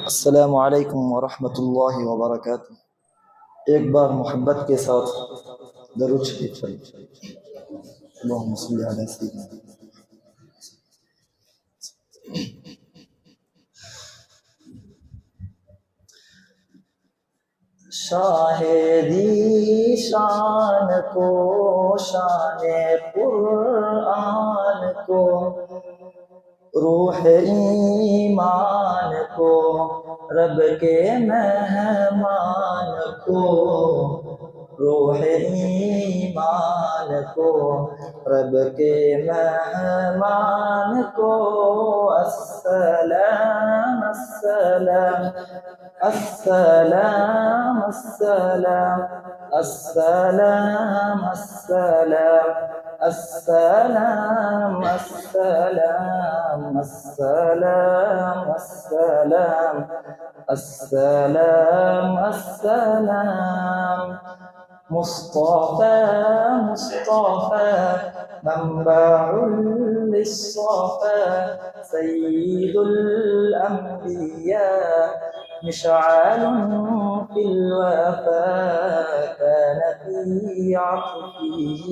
السلام علیکم ورحمۃ اللہ وبرکاتہ۔ ایک بار محبت کے ساتھ درود شریف پڑھیں۔ اللہم صلی علی سیدنا۔ شاہ دی شان کو، شان قرآن کو، روح ایمان کو، رب کے مہمان کو، روح ایمان کو، رب کے مہمان کو، السلام السلام السلام السلام السلام السلام السلام السلام السلام السلام السلام السلام مصطفى مصطفى منبع للصفا سيد الأنبياء مشعل في الوفاء كان في عطفه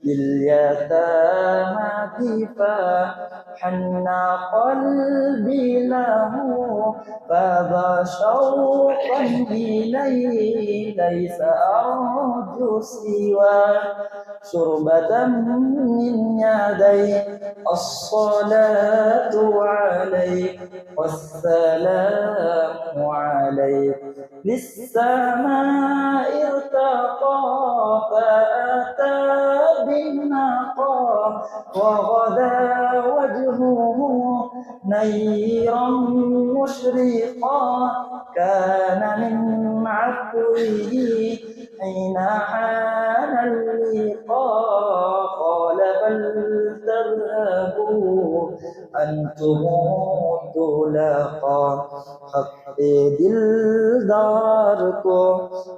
لليتامى دفاع حن قلبي له فذا شوقا إليه ليس أرجو سوى شربة من يدي الصلاة عليك والسلام عليك للسماء ارتقى فأتى بالنقى وغدا وجهه نيرا مشرقا كان من عفوه حين حان اللقاء قال بل تذهبوا أنتم طلقا حق دلدار کو،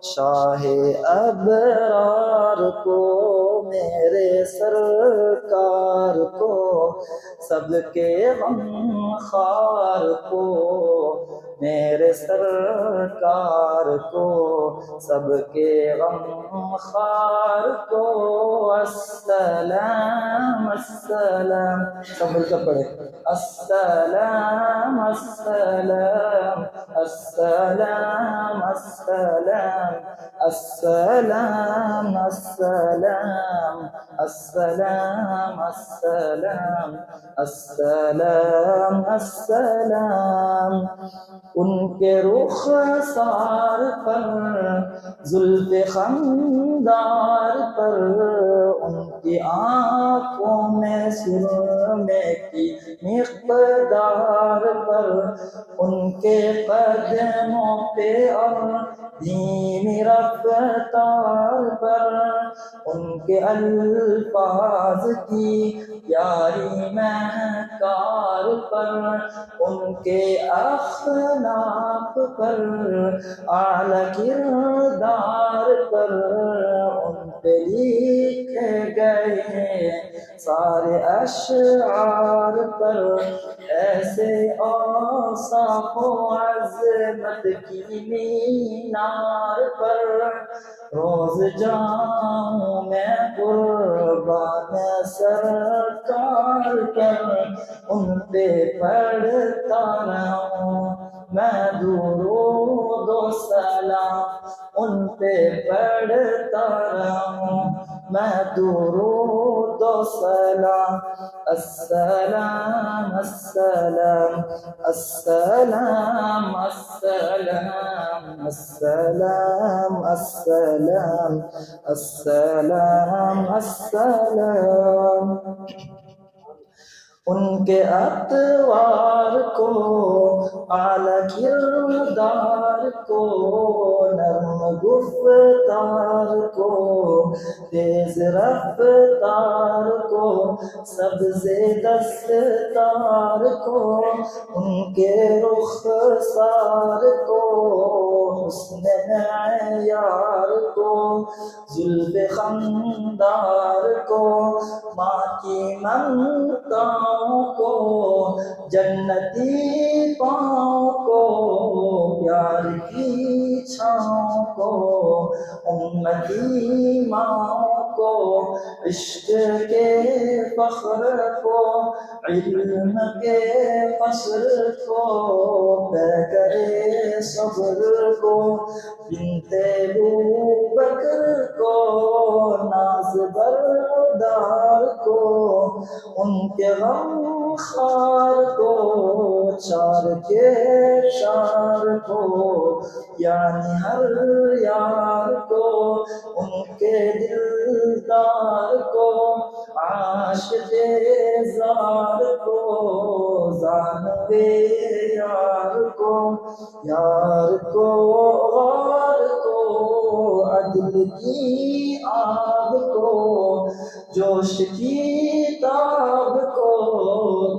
شاہ ابرار کو، میرے سرکار کو، سب کے غم خوار کو، میرے سرکار کو، سب کے غم خوار کو، السلام السلام، سب مل کر پڑھے، السلام السلام السلام السلام السلام السلام السلام السلام السلام السلام ان کے رخسار پر، زلف خمدار پر، ان کی آنکھوں میں سرمے کی مقدار پر، ان کے قدموں پہ اور دھیمی رفتار پر، ان کے الفاظ کی پیاری مہکار پر، ان کے اخلاق پر، اعلیٰ کردار پر، ان پہ لکھے گئے سارے اشعار پر، ایسے اوصاف و عظمت کی مینار پر روز جاؤں میں قربان سرکار پر، ان پہ پڑھتا رہوں میں درود و سلام، ان پہ پڑھتا رہوں میں درود و سلام، السلام السلام السلام السلام السلام السلام السلام السلام ان کے اطوار کو، اعلیٰ کردار کو، نرم گفتار کو، تیز رفتار کو، سبز دستار کو، ان کے رخسار کو، حسن معیار کو، زلف خمدار کو، ماں کی ممتاؤں کو، جنتی پاؤں کو، چھاؤں کو، امتی ماؤں کو عشق کے فخر کو، علم کے قصر کو، پیکرِ صبر کو، بنت ابوبکر کو، ناز بردار کو، ان کے غم خار کو، چار کے چار کو، یعنی ہر یار کو، ان کے دلدار کو، عاشق زار کو، زانوے یار کو، یار کو غار کو، عدل کی آب کو، جوش کی تاب کو،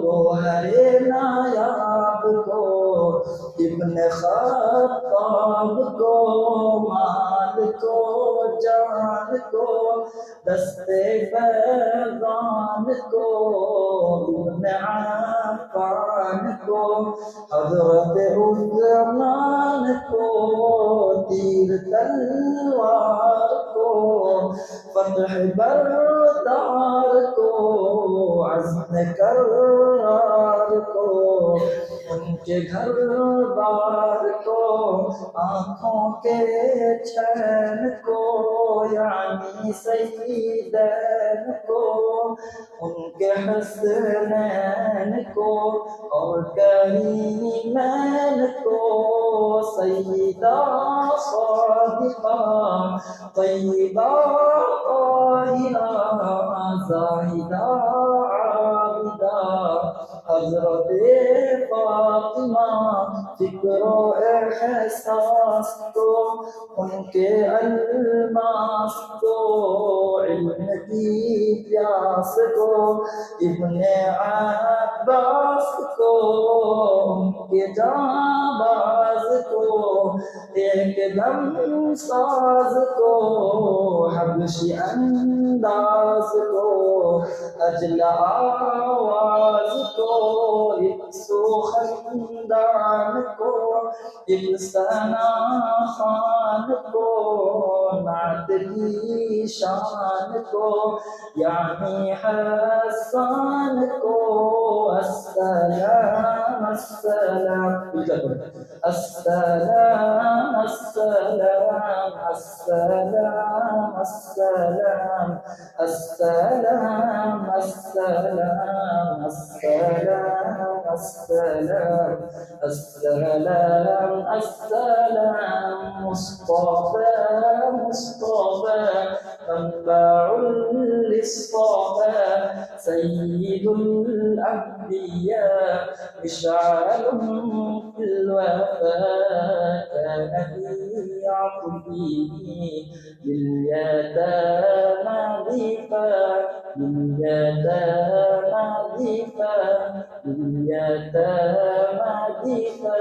گوہر نایاب کو، ابن خطاب کو، مال کو جان کو، دستے فیضان کو، ابن عفان کو، حضرت عثمان کو، تیر تلوار کو، فتح بردار کو، عزم کرار کو، ان کے گھر بار کو، آنکھوں کے چین کو، یعنی سیدین کو، ان کے حسنین کو اور کریمین کو، سیدہ صادقہ طیبہ طاہرہ زاہدہ عابدہ، حضرت فاطمہ فکر و احساس کو، ان کے الماس کو، علم کی پیاس کو، ابن عباس کو، ان کے جانباز کو، ایک دم ساز کو، حبشی انداز کو، اجل آواز کو، ایک سو خندان کو، ایک ثنا خان کو، نعت کی شان کو، یعنی حسان کو، السلام السلام السلام السلام السلام السلام السلام السلام السلام السلام السلام السلام، مصطفى مصطفى منبع للصفا، سيد الأنبياء مشعل في الوفاء، كان في عطفه لليتامى ضيفا، لليتامى ضيفا، لليتامى ضيفا.